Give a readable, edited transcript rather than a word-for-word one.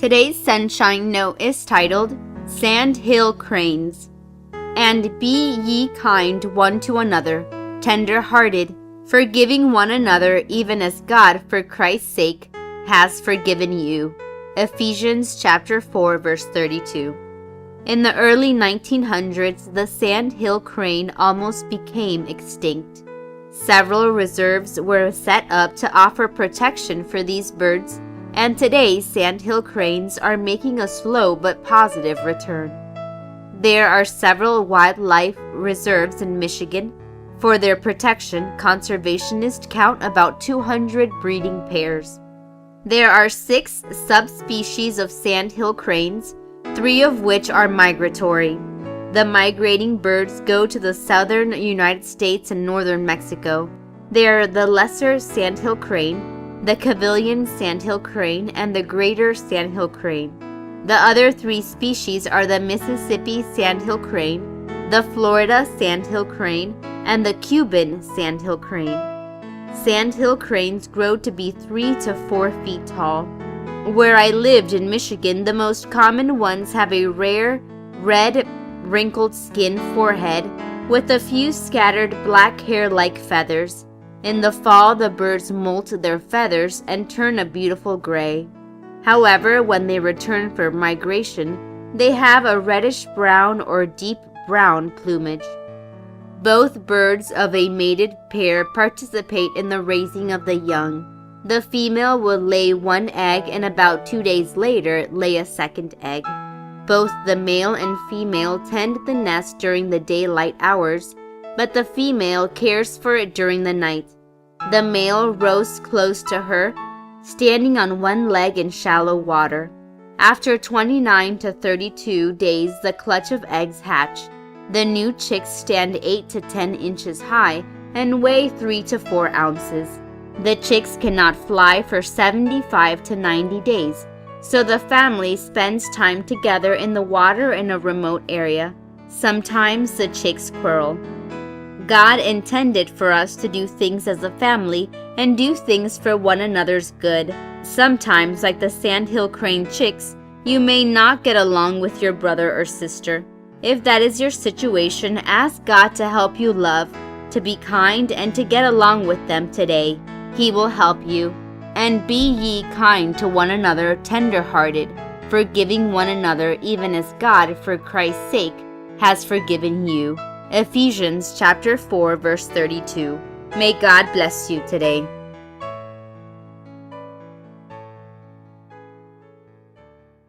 Today's sunshine note is titled, Sandhill Cranes. And be ye kind one to another, tender-hearted, forgiving one another even as God for Christ's sake has forgiven you. Ephesians chapter 4 verse 32. In the early 1900s, the sandhill crane almost became extinct. Several reserves were set up to offer protection for these birds, and today sandhill cranes are making a slow but positive return. There are several wildlife reserves in Michigan. For their protection, conservationists count about 200 breeding pairs. There are 6 subspecies of sandhill cranes, 3 of which are migratory. The migrating birds go to the southern United States and northern Mexico. They are the lesser sandhill crane, the Cavilian sandhill crane, and the greater sandhill crane. The other 3 species are the Mississippi sandhill crane, the Florida sandhill crane, and the Cuban sandhill crane. Sandhill cranes grow to be 3 to 4 feet tall. Where I lived in Michigan, the most common ones have a rare, red, wrinkled skin forehead with a few scattered black hair-like feathers. In the fall, the birds molt their feathers and turn a beautiful gray. However, when they return for migration, they have a reddish-brown or deep brown plumage. Both birds of a mated pair participate in the raising of the young. The female will lay 1 egg and about 2 days later lay a second egg. Both the male and female tend the nest during the daylight hours, but the female cares for it during the night. The male rows close to her, standing on 1 leg in shallow water. After 29 to 32 days, the clutch of eggs hatch. The new chicks stand 8 to 10 inches high and weigh 3 to 4 ounces. The chicks cannot fly for 75 to 90 days, so the family spends time together in the water in a remote area. Sometimes the chicks quarrel. God intended for us to do things as a family and do things for one another's good. Sometimes, like the sandhill crane chicks, you may not get along with your brother or sister. If that is your situation, ask God to help you love, to be kind, and to get along with them today. He will help you. And be ye kind to one another, tender-hearted, forgiving one another even as God for Christ's sake has forgiven you. Ephesians chapter 4 verse 32. May God bless you today.